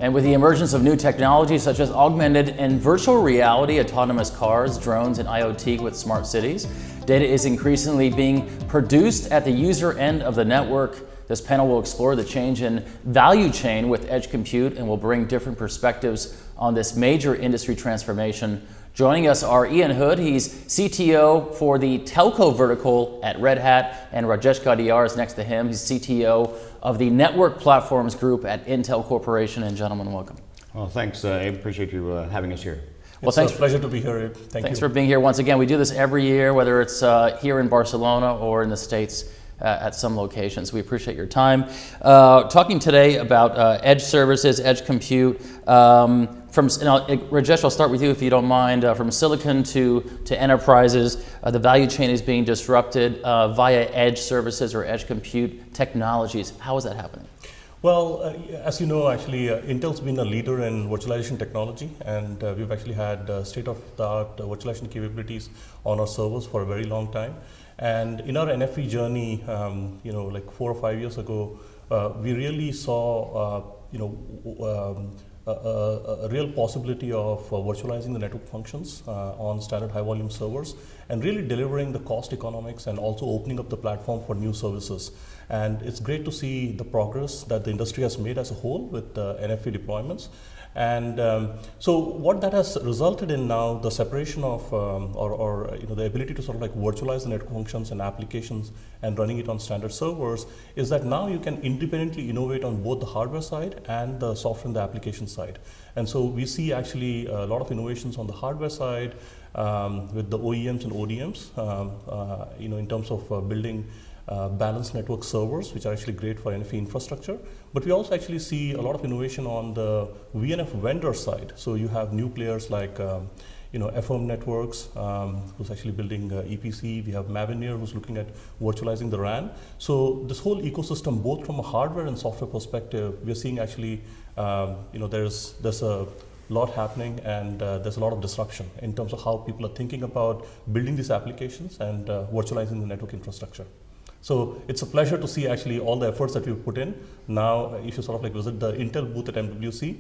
And with the emergence of new technologies such as augmented and virtual reality, autonomous cars, drones, and IoT with smart cities, data is increasingly being produced at the user end of the network. This panel will explore the change in value chain with edge compute and will bring different perspectives on this major industry transformation. Joining us are Ian Hood, he's CTO for the telco vertical at Red Hat, and Rajesh Gardiyar is next to him. He's CTO of the Network Platforms Group at Intel Corporation. And gentlemen, welcome. Well, thanks, Abe. Appreciate you having us here. It's a pleasure to be here, Abe. Thanks for being here once again. We do this every year, whether it's here in Barcelona or in the States at some locations. We appreciate your time. Talking today about edge services, edge compute. Rajesh, I'll start with you if you don't mind. From silicon to enterprises, the value chain is being disrupted via edge services or edge compute technologies. How is that happening? Well, as you know, actually, Intel's been a leader in virtualization technology, and we've actually had state-of-the-art virtualization capabilities on our servers for a very long time. And in our NFV journey, like 4 or 5 years ago, we really saw, a real possibility of virtualizing the network functions on standard high-volume servers and really delivering the cost economics and also opening up the platform for new services. And it's great to see the progress that the industry has made as a whole with NFV deployments. And so what that has resulted in now, the separation of the ability to sort of like virtualize the network functions and applications and running it on standard servers, is that now you can independently innovate on both the hardware side and the software and the application side. And so we see actually a lot of innovations on the hardware side with the OEMs and ODMs, in terms of building balanced network servers, which are actually great for NFV infrastructure. But we also actually see a lot of innovation on the VNF vendor side. So you have new players like FM Networks, who's actually building EPC. We have Mavenir, who's looking at virtualizing the RAN. So this whole ecosystem, both from a hardware and software perspective, we're seeing actually, there's a lot happening, and there's a lot of disruption in terms of how people are thinking about building these applications and virtualizing the network infrastructure. So it's a pleasure to see actually all the efforts that we've put in. Now, if you sort of like visit the Intel booth at MWC,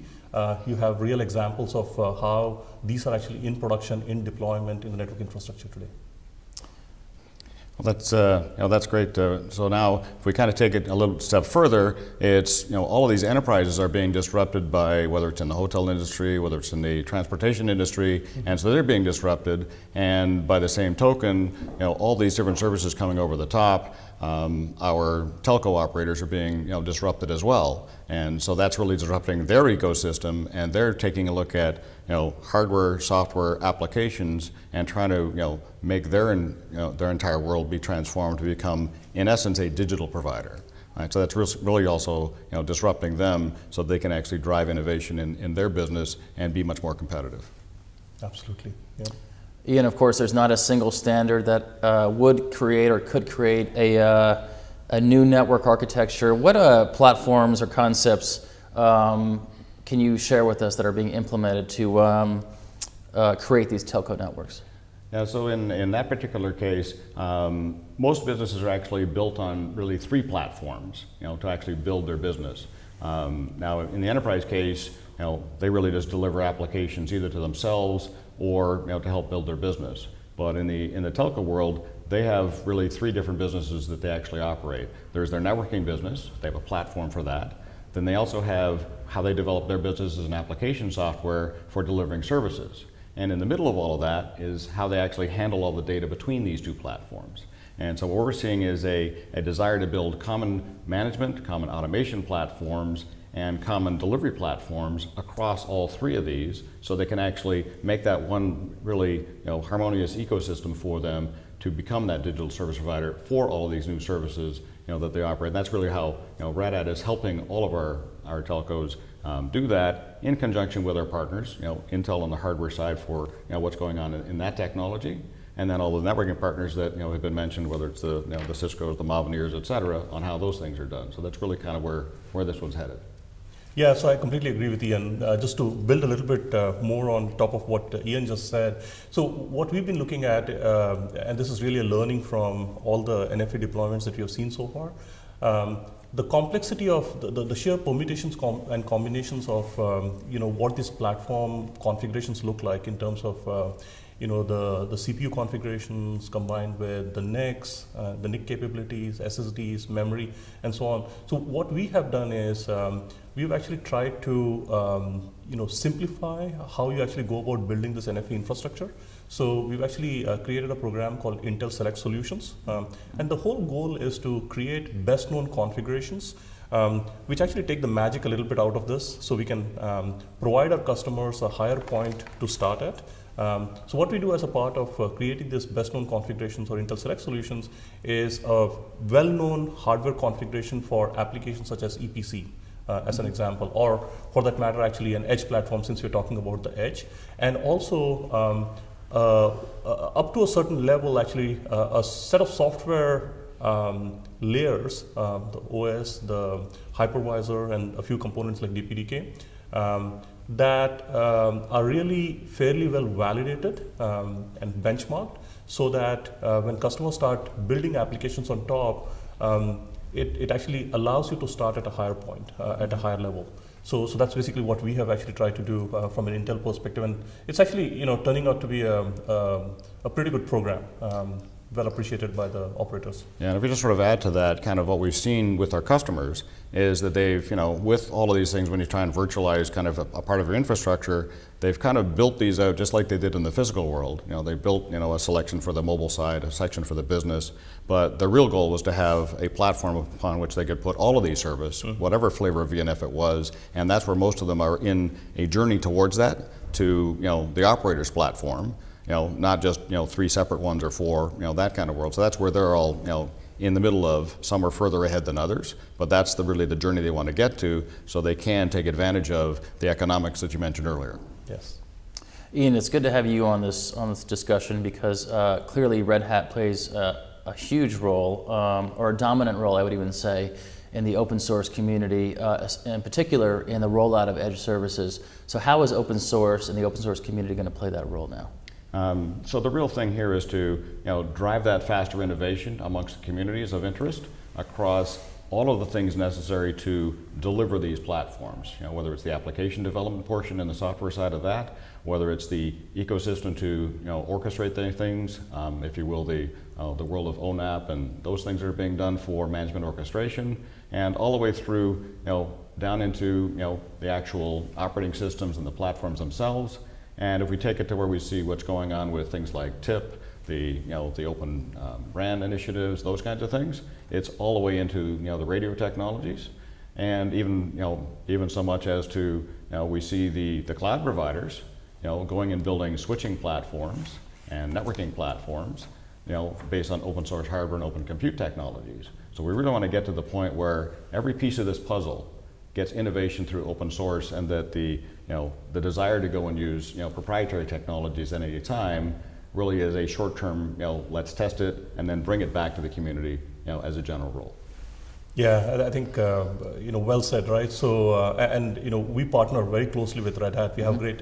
you have real examples of how these are actually in production, in deployment in the network infrastructure today. Well, that's great. So now, if we kind of take it a little step further, it's all of these enterprises are being disrupted by, whether it's in the hotel industry, whether it's in the transportation industry, and so they're being disrupted. And by the same token, all these different services coming over the top, our telco operators are being disrupted as well. And so that's really disrupting their ecosystem, and they're taking a look at hardware, software, applications, and trying to make their entire world be transformed to become, in essence, a digital provider. Right? So that's really also disrupting them, so they can actually drive innovation in their business and be much more competitive. Absolutely. Yeah. Ian, of course, there's not a single standard that would create or could create a new network architecture. What platforms or concepts can you share with us that are being implemented to create these telco networks? Yeah, so in that particular case, most businesses are actually built on really 3 platforms, to actually build their business. Now, in the enterprise case, they really just deliver applications either to themselves or to help build their business. But in the telco world, they have really 3 different businesses that they actually operate. There's their networking business. They have a platform for that. Then they also have how they develop their business as an application software for delivering services. And in the middle of all of that is how they actually handle all the data between these 2 platforms. And so what we're seeing is a desire to build common management, common automation platforms, and common delivery platforms across all 3 of these, so they can actually make that one really harmonious ecosystem for them to become that digital service provider for all of these new services that they operate. And that's really how Red Hat is helping all of our telcos do that in conjunction with our partners, Intel on the hardware side for what's going on in that technology, and then all the networking partners that have been mentioned, whether it's the Ciscos, the Mavenir, et cetera, on how those things are done. So that's really kind of where this one's headed. Yeah, so I completely agree with Ian. Just to build a little bit more on top of what Ian just said. So what we've been looking at, and this is really a learning from all the NFA deployments that we have seen so far, the complexity of the sheer permutations and combinations of what these platform configurations look like in terms of the CPU configurations combined with the NICs, the NIC capabilities, SSDs, memory, and so on. So what we have done is we've actually tried to simplify how you actually go about building this NFV infrastructure. So we've actually created a program called Intel Select Solutions, and the whole goal is to create best known configurations which actually take the magic a little bit out of this, so we can provide our customers a higher point to start at. So what we do as a part of creating this best known configurations or Intel Select Solutions is a well-known hardware configuration for applications such as EPC. As an example, or for that matter, actually an edge platform, since we're talking about the edge, and also up to a certain level, actually a set of software layers, the OS, the hypervisor, and a few components like DPDK, that are really fairly well validated and benchmarked, so that when customers start building applications on top, it actually allows you to start at a higher point, at a higher level. So that's basically what we have actually tried to do from an Intel perspective, and it's actually turning out to be a pretty good program, well appreciated by the operators. Yeah, and if we just sort of add to that, kind of what we've seen with our customers is that they've, with all of these things, when you try and virtualize kind of a part of your infrastructure, they've kind of built these out just like they did in the physical world. They built, a selection for the mobile side, a section for the business, but the real goal was to have a platform upon which they could put all of these service, whatever flavor of VNF it was, and that's where most of them are in a journey towards that, to, the operator's platform. Not just, 3 separate ones or 4, that kind of world. So that's where they're all, in the middle of. Some are further ahead than others, but that's really the journey they want to get to, so they can take advantage of the economics that you mentioned earlier. Yes. Ian, it's good to have you on this discussion, because clearly Red Hat plays a huge role, or a dominant role, I would even say, in the open source community, in particular in the rollout of edge services. So how is open source and the open source community going to play that role now? So the real thing here is to drive that faster innovation amongst the communities of interest across all of the things necessary to deliver these platforms. Whether it's the application development portion and the software side of that, whether it's the ecosystem to orchestrate things, if you will, the world of ONAP and those things that are being done for management orchestration, and all the way through down into the actual operating systems and the platforms themselves. And if we take it to where we see what's going on with things like TIP, the open RAN initiatives, those kinds of things, it's all the way into the radio technologies, and even so much as to we see the cloud providers going and building switching platforms and networking platforms based on open source hardware and open compute technologies. So we really want to get to the point where every piece of this puzzle gets innovation through open source, and that the desire to go and use proprietary technologies at any time really is a short-term, let's test it and then bring it back to the community, as a general rule. Yeah, I think well said, right? So we partner very closely with Red Hat. We have great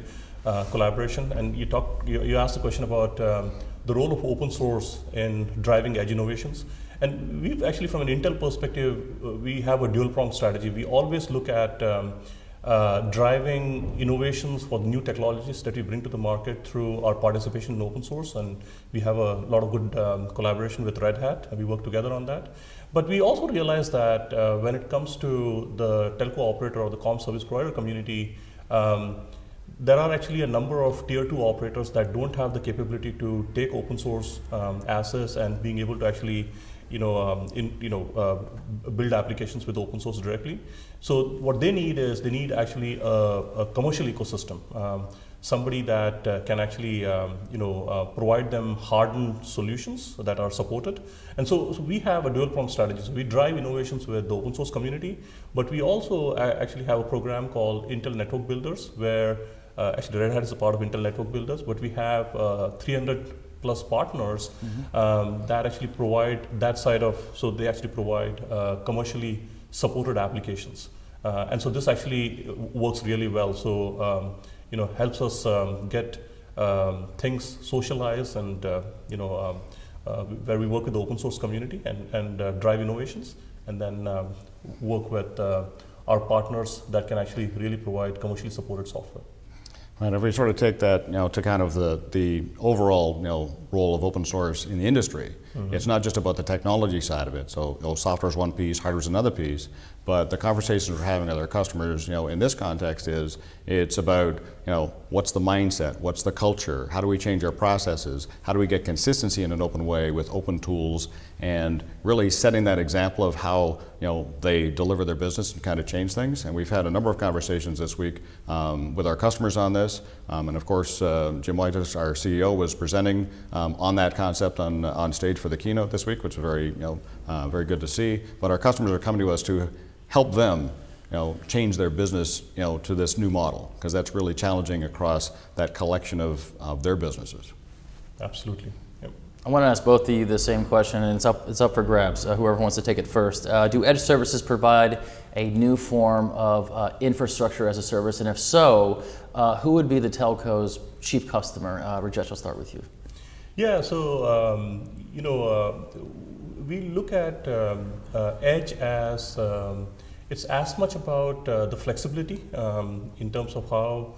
collaboration, and you asked the question about the role of open source in driving edge innovations. And we've actually, from an Intel perspective, we have a dual-pronged strategy. We always look at driving innovations for the new technologies that we bring to the market through our participation in open source, and we have a lot of good collaboration with Red Hat, and we work together on that. But we also realize that when it comes to the telco operator or the comm service provider community, there are actually a number of tier 2 operators that don't have the capability to take open source assets and being able to actually build applications with open source directly. So what they need is actually a commercial ecosystem, somebody that can actually provide them hardened solutions that are supported. And so we have a dual-pronged strategy. So we drive innovations with the open source community, but we also actually have a program called Intel Network Builders, where actually Red Hat is a part of Intel Network Builders, but we have 300 plus partners that actually provide that side of, so they actually provide commercially supported applications. And so this actually works really well. So helps us get things socialized and where we work with the open source community and drive innovations, and then work with our partners that can actually really provide commercially supported software. And if we sort of take that, to kind of the overall, role of open source in the industry, it's not just about the technology side of it. So, software is one piece, hardware is another piece. But the conversations we're having with our customers, in this context it's about, what's the mindset, what's the culture, how do we change our processes, how do we get consistency in an open way with open tools, and really setting that example of how, they deliver their business and kind of change things. And we've had a number of conversations this week with our customers on this. And of course, Jim White, our CEO, was presenting on that concept on stage for the keynote this week, which was very good to see. But our customers are coming to us to help them change their business to this new model, because that's really challenging across that collection of their businesses. Absolutely. Yep. I want to ask both of you the same question, and it's up for grabs, whoever wants to take it first. Do edge services provide a new form of infrastructure as a service, and if so, who would be the telco's chief customer? Rajesh, I'll start with you. Yeah, so we look at edge as it's as much about the flexibility in terms of how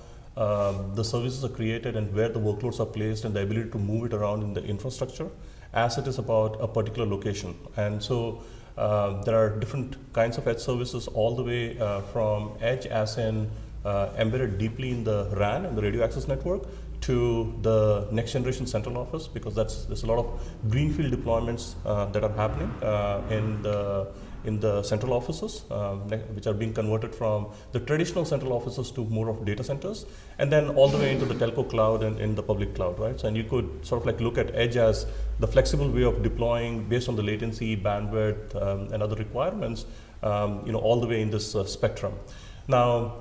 the services are created and where the workloads are placed and the ability to move it around in the infrastructure, as it is about a particular location. And so there are different kinds of edge services, all the way from edge as in embedded deeply in the RAN and the radio access network, to the next generation central office, because there's a lot of greenfield deployments that are happening in the central offices, which are being converted from the traditional central offices to more of data centers, and then all the way into the telco cloud and in the public cloud, right? So, and you could sort of like look at edge as the flexible way of deploying based on the latency, bandwidth, and other requirements, all the way in this spectrum. Now,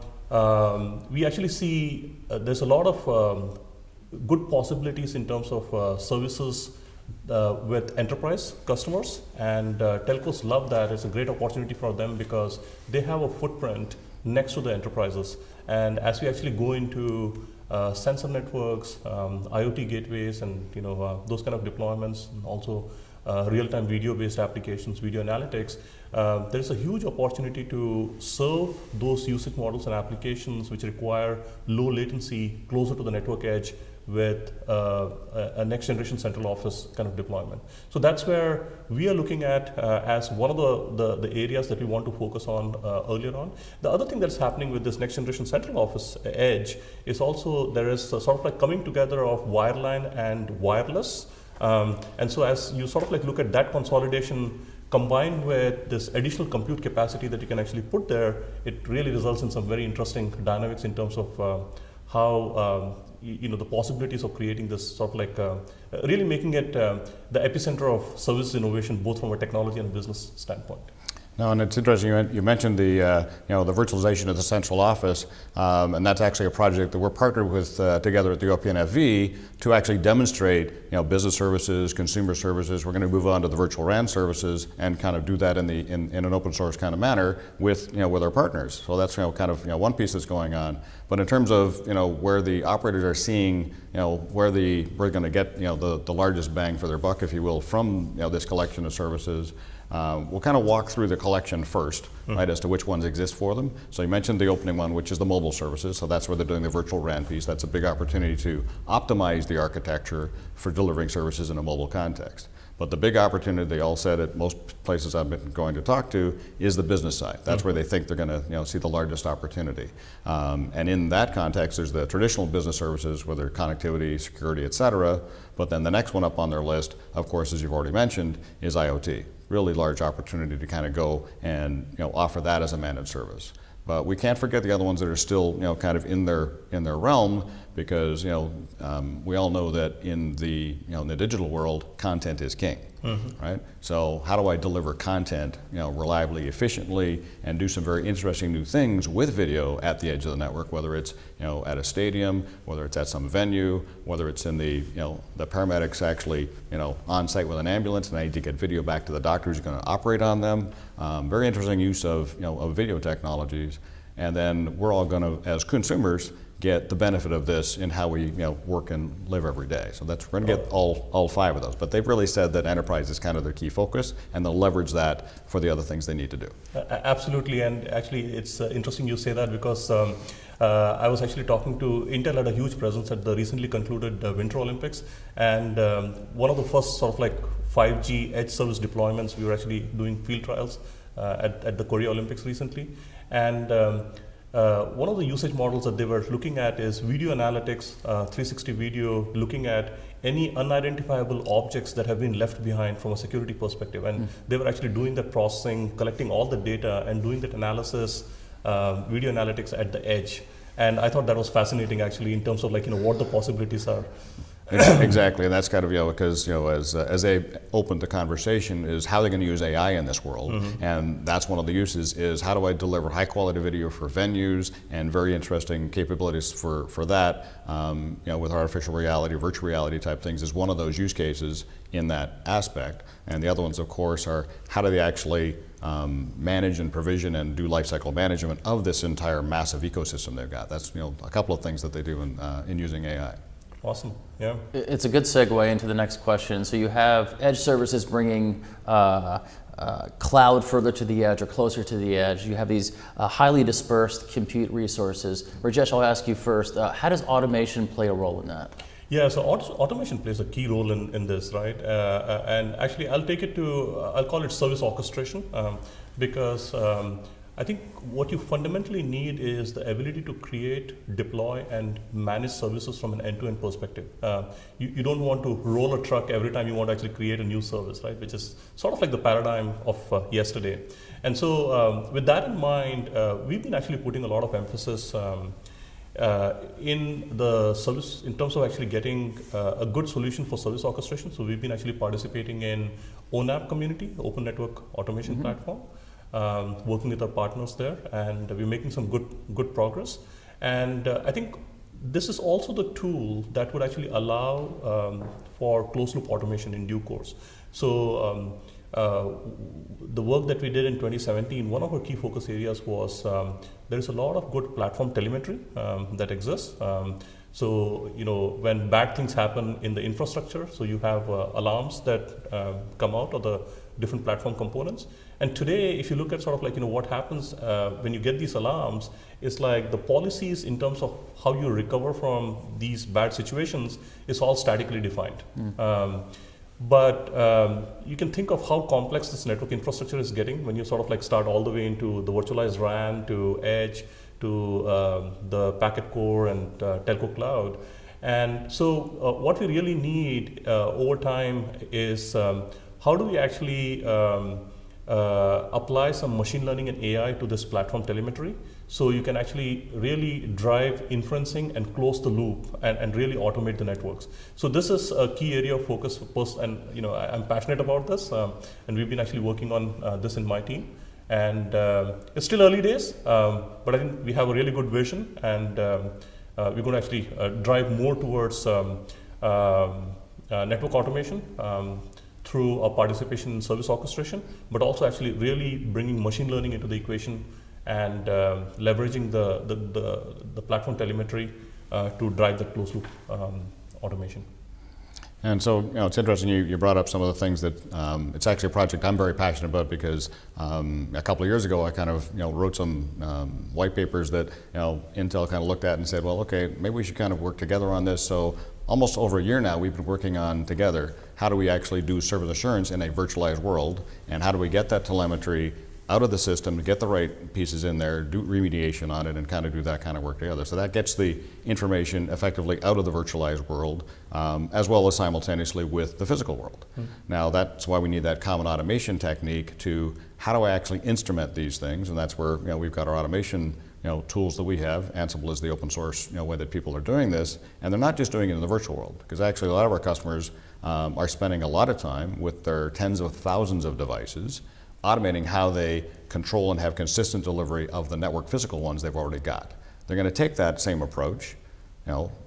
we actually see there's a lot of good possibilities in terms of services with enterprise customers, and telcos love that. It's a great opportunity for them because they have a footprint next to the enterprises. And as we actually go into sensor networks, IoT gateways, and those kind of deployments, and also real-time video-based applications, video analytics, there is a huge opportunity to serve those usage models and applications which require low latency closer to the network edge with a next generation central office kind of deployment. So that's where we are looking at as one of the areas that we want to focus on earlier on. The other thing that's happening with this next generation central office edge is also there is sort of like coming together of wireline and wireless. And so as you sort of like look at that consolidation combined with this additional compute capacity that you can actually put there, it really results in some very interesting dynamics in terms of how the possibilities of creating this sort of like really making it the epicenter of service innovation, both from a technology and business standpoint. No, and it's interesting. You mentioned the the virtualization of the central office, and that's actually a project that we're partnered with together at the OPNFV to actually demonstrate business services, consumer services. We're going to move on to the virtual RAN services and kind of do that in an open source kind of manner with with our partners. So that's kind of one piece that's going on. But in terms of where the operators are seeing where we're going to get the largest bang for their buck, if you will, from this collection of services. We'll kind of walk through the collection first, right, as to which ones exist for them. So you mentioned the opening one, which is the mobile services. So that's where they're doing the virtual RAN piece. That's a big opportunity to optimize the architecture for delivering services in a mobile context. But the big opportunity, they all said at most places I've been going to talk to, is the business side. That's where they think they're going to see the largest opportunity. And in that context, there's the traditional business services, whether connectivity, security, et cetera. But then the next one up on their list, of course, as you've already mentioned, is IoT. Really large opportunity to kind of go and offer that as a managed service. But we can't forget the other ones that are still kind of in their realm, because we all know that in the in the digital world, content is king. right? So how do I deliver content, reliably, efficiently, and do some very interesting new things with video at the edge of the network, whether it's, at a stadium, whether it's at some venue, whether it's in the paramedics actually, on site with an ambulance, and I need to get video back to the doctor who's going to operate on them. Very interesting use of video technologies, and then we're all going to, as consumers, get the benefit of this in how we work and live every day. So we're going to get all 5 of those. But they've really said that enterprise is kind of their key focus, and they'll leverage that for the other things they need to do. Absolutely, and actually it's interesting you say that, because I was actually talking to Intel, had a huge presence at the recently concluded Winter Olympics, and one of the first sort of like 5G edge service deployments, we were actually doing field trials at the Korea Olympics recently, and one of the usage models that they were looking at is video analytics, 360 video, looking at any unidentifiable objects that have been left behind from a security perspective. And they were actually doing that processing, collecting all the data, and doing that analysis, video analytics at the edge. And I thought that was fascinating, actually, in terms of what the possibilities are. Exactly, and that's kind of because as they opened the conversation is how they're going to use AI in this world, and that's one of the uses is how do I deliver high quality video for venues, and very interesting capabilities for that with artificial reality, virtual reality type things is one of those use cases in that aspect. And the other ones, of course, are how do they actually manage and provision and do lifecycle management of this entire massive ecosystem they've got. That's a couple of things that they do in using AI. Awesome, yeah. It's a good segue into the next question. So you have edge services bringing cloud further to the edge or closer to the edge. You have these highly dispersed compute resources. Rajesh, I'll ask you first, how does automation play a role in that? Yeah, so automation plays a key role in this, right? And actually, I'll call it service orchestration, because I think what you fundamentally need is the ability to create, deploy, and manage services from an end-to-end perspective. You don't want to roll a truck every time you want to actually create a new service, right? Which is sort of like the paradigm of yesterday. And so with that in mind, we've been actually putting a lot of emphasis in the service, in terms of actually getting a good solution for service orchestration. So we've been actually participating in ONAP community, Open Network Automation Platform, working with our partners there, and we're making some good progress. And I think this is also the tool that would actually allow for closed loop automation in due course. So the work that we did in 2017, one of our key focus areas was there is a lot of good platform telemetry that exists. So when bad things happen in the infrastructure, so you have alarms that come out of the different platform components. And today, if you look at sort of like what happens when you get these alarms, it's like the policies in terms of how you recover from these bad situations is all statically defined. But you can think of how complex this network infrastructure is getting when you sort of like start all the way into the virtualized RAN to edge to the packet core and telco cloud. And so what we really need over time is how do we actually apply some machine learning and AI to this platform telemetry, so you can actually really drive inferencing and close the loop and really automate the networks. So this is a key area of focus for us, and I'm passionate about this, and we've been actually working on this in my team. And it's still early days, but I think we have a really good vision, and we're going to actually drive more towards network automation through our participation in service orchestration, but also actually really bringing machine learning into the equation and leveraging the platform telemetry to drive the closed loop automation. And so, it's interesting you brought up some of the things that it's actually a project I'm very passionate about, because a couple of years ago I kind of wrote some white papers that Intel kind of looked at and said, well, okay, maybe we should kind of work together on this. So almost over a year now we've been working on together how do we actually do service assurance in a virtualized world, and how do we get that telemetry out of the system to get the right pieces in there, do remediation on it, and kind of do that kind of work together. So that gets the information effectively out of the virtualized world, as well as simultaneously with the physical world. Now that's why we need that common automation technique to how do I actually instrument these things, and that's where we've got our automation tools that we have. Ansible is the open source way that people are doing this, and they're not just doing it in the virtual world, because actually a lot of our customers are spending a lot of time with their tens of thousands of devices, automating how they control and have consistent delivery of the network physical ones they've already got. They're going to take that same approach,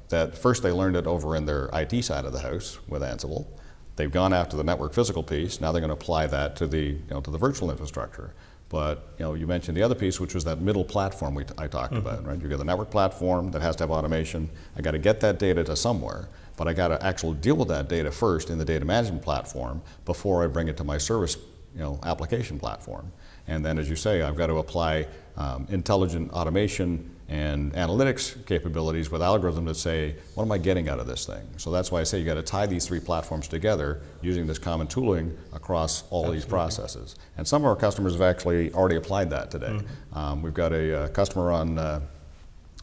that first they learned it over in their IT side of the house with Ansible. They've gone after the network physical piece. Now they're going to apply that to the virtual infrastructure. But you mentioned the other piece, which was that middle platform I talked about, right? You've got the network platform that has to have automation. I got to get that data to somewhere, but I got to actually deal with that data first in the data management platform before I bring it to my service, application platform. And then, as you say, I've got to apply intelligent automation and analytics capabilities with algorithms that say, what am I getting out of this thing? So that's why I say you got to tie these three platforms together using this common tooling across all these processes. And some of our customers have actually already applied that today. We've got a customer on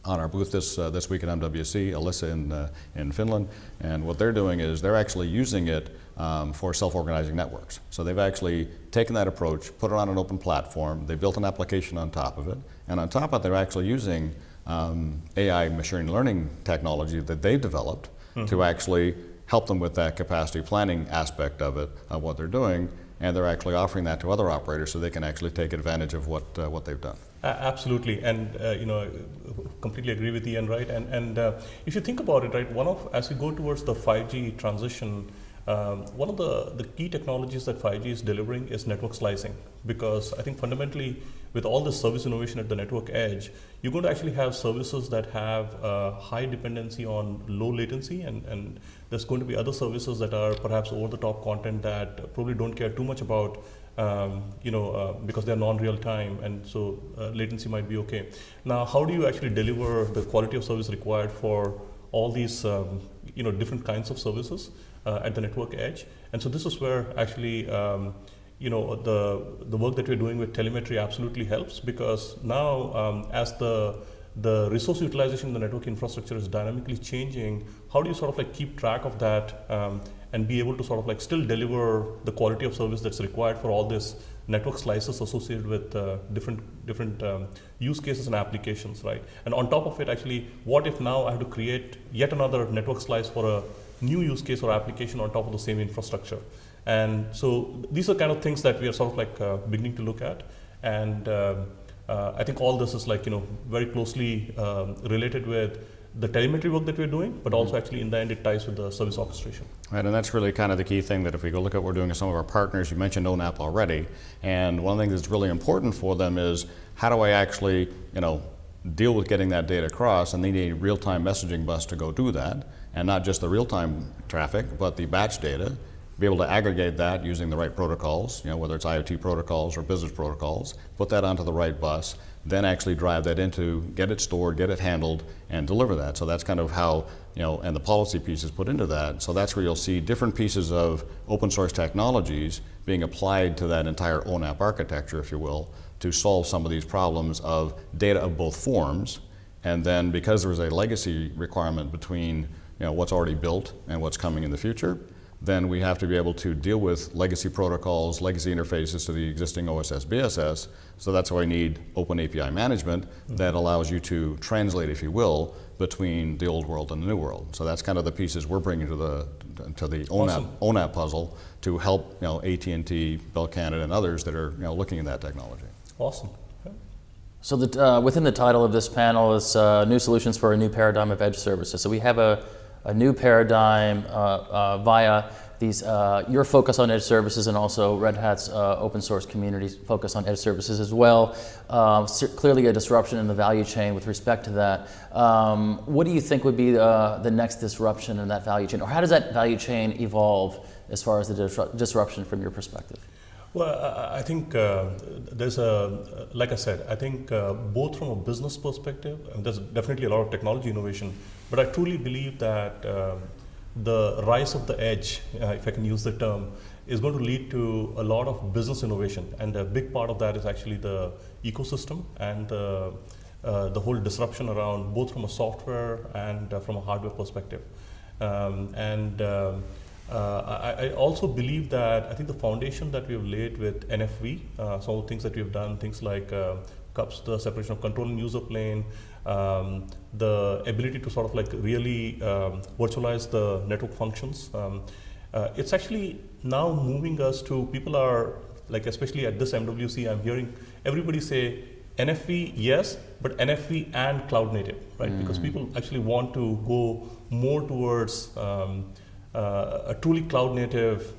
our booth this week at MWC, Alyssa in Finland, and what they're doing is they're actually using it for self-organizing networks. So they've actually taken that approach, put it on an open platform, they built an application on top of it, and on top of it they're actually using AI machine learning technology that they've developed to actually help them with that capacity planning aspect of it, of what they're doing, and they're actually offering that to other operators so they can actually take advantage of what they've done. Absolutely, and completely agree with Ian, right? And if you think about it, right, as we go towards the 5G transition, one of the key technologies that 5G is delivering is network slicing, because I think fundamentally with all the service innovation at the network edge, you're going to actually have services that have high dependency on low latency, and there's going to be other services that are perhaps over-the-top content that probably don't care too much about because they're non-real time, and so latency might be okay. Now, how do you actually deliver the quality of service required for all these different kinds of services at the network edge? And so this is where actually the work that we're doing with telemetry absolutely helps, because now as the resource utilization in the network infrastructure is dynamically changing, how do you sort of like keep track of that and be able to sort of like still deliver the quality of service that's required for all this network slices associated with different use cases and applications, right? And on top of it, actually, what if now I have to create yet another network slice for a new use case or application on top of the same infrastructure? And so these are kind of things that we are sort of like beginning to look at, and I think all this is like very closely related with the telemetry work that we're doing, but also actually in the end it ties with the service orchestration. Right, and that's really kind of the key thing, that if we go look at what we're doing with some of our partners, you mentioned ONAP already, and one of the things that's really important for them is how do I actually deal with getting that data across, and they need a real-time messaging bus to go do that, and not just the real-time traffic, but the batch data, be able to aggregate that using the right protocols, whether it's IoT protocols or business protocols, put that onto the right bus, then actually drive that into, get it stored, get it handled, and deliver that. So that's kind of how, and the policy pieces put into that. So that's where you'll see different pieces of open source technologies being applied to that entire ONAP architecture, if you will, to solve some of these problems of data of both forms. And then because there's a legacy requirement between what's already built and what's coming in the future, then we have to be able to deal with legacy protocols, legacy interfaces to the existing OSS, BSS. So that's why we need open API management that allows you to translate, if you will, between the old world and the new world. So that's kind of the pieces we're bringing to the ONAP puzzle to help AT&T, Bell Canada, and others that are looking at that technology. Awesome. So within the title of this panel is New Solutions for a New Paradigm of Edge Services. So we have a new paradigm via these your focus on edge services, and also Red Hat's open source community's focus on edge services as well. Clearly a disruption in the value chain with respect to that. What do you think would be the next disruption in that value chain, or how does that value chain evolve as far as the disruption from your perspective? Well, I think there's like I said, I think both from a business perspective, and there's definitely a lot of technology innovation, but I truly believe that the rise of the edge, if I can use the term, is going to lead to a lot of business innovation, and a big part of that is actually the ecosystem and the whole disruption around, both from a software and from a hardware perspective. I also believe that I think the foundation that we have laid with NFV, some of the things that we have done, things like CUPS, the separation of control and user plane, the ability to sort of like really virtualize the network functions, it's actually now moving us to, people are, like especially at this MWC, I'm hearing everybody say NFV, yes, but NFV and cloud native, right? Because people actually want to go more towards a truly cloud native,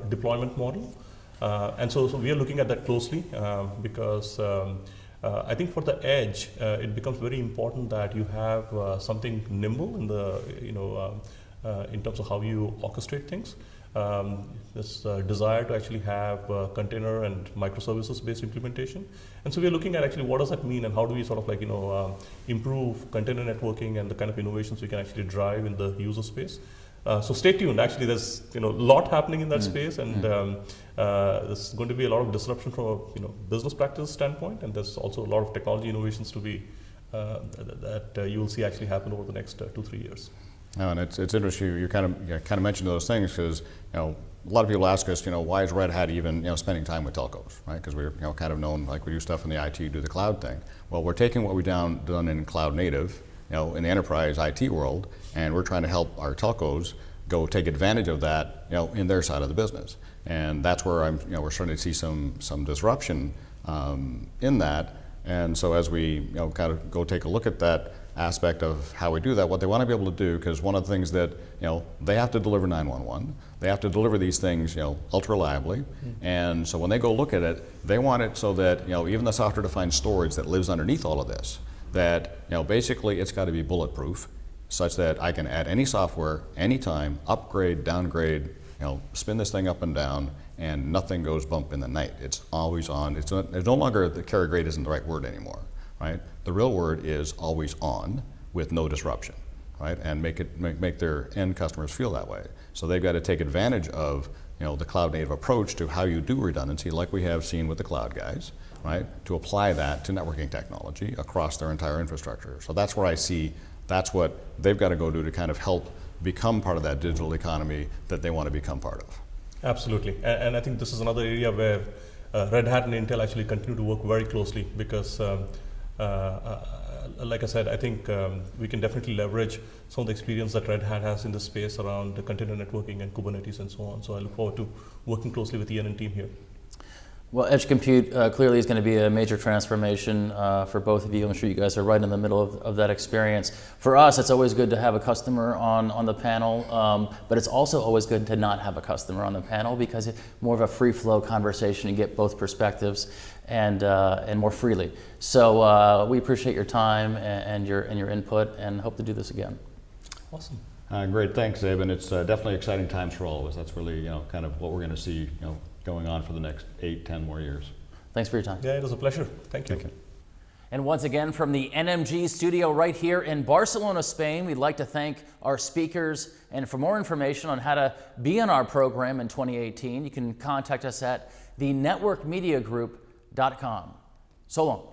deployment model. And so we are looking at that closely because I think for the edge, it becomes very important that you have something nimble in the, in terms of how you orchestrate things. This desire to actually have container and microservices based implementation. And so we're looking at actually what does that mean and how do we sort of improve container networking and the kind of innovations we can actually drive in the user space. So stay tuned. Actually, there's a lot happening in that space, and there's going to be a lot of disruption from a business practice standpoint, and there's also a lot of technology innovations to be that you will see actually happen over the next 2-3 years. No, and it's interesting. You kind of mentioned those things because a lot of people ask us, why is Red Hat even spending time with telcos, right? Because we're kind of known, like we do stuff in the IT, do the cloud thing. Well, we're taking what we've done in cloud native, in the enterprise IT world, and we're trying to help our telcos go take advantage of that, in their side of the business. And that's where we're starting to see some disruption in that. And so as we kind of go take a look at that aspect of how we do that, what they want to be able to do, because one of the things that they have to deliver 911, they have to deliver these things ultra reliably, and so when they go look at it, they want it so that even the software-defined storage that lives underneath all of this, that basically it's got to be bulletproof, such that I can add any software, anytime, upgrade, downgrade, spin this thing up and down, and nothing goes bump in the night. It's always on. It's no longer, the carrier grade isn't the right word anymore, right? The real word is always on with no disruption, right? And make their end customers feel that way. So they've got to take advantage of the cloud native approach to how you do redundancy, like we have seen with the cloud guys, right? To apply that to networking technology across their entire infrastructure. So that's where I see that's what they've got to go do to kind of help become part of that digital economy that they want to become part of. Absolutely, and I think this is another area where Red Hat and Intel actually continue to work very closely because like I said, I think we can definitely leverage some of the experience that Red Hat has in this space around the container networking and Kubernetes and so on. So I look forward to working closely with Ian and team here. Well, edge compute clearly is going to be a major transformation for both of you. I'm sure you guys are right in the middle of that experience. For us, it's always good to have a customer on the panel, but it's also always good to not have a customer on the panel because it's more of a free flow conversation. You get both perspectives and more freely. So we appreciate your time and your input and hope to do this again. Awesome. Great, thanks, Abe, and it's definitely exciting times for all of us. That's really kind of what we're going to see going on for the next 8-10 more years. Thanks for your time. Yeah, it was a pleasure. Thank you. Thank you. And once again, from the NMG studio right here in Barcelona, Spain, we'd like to thank our speakers. And for more information on how to be on our program in 2018, you can contact us at thenetworkmediagroup.com. So long.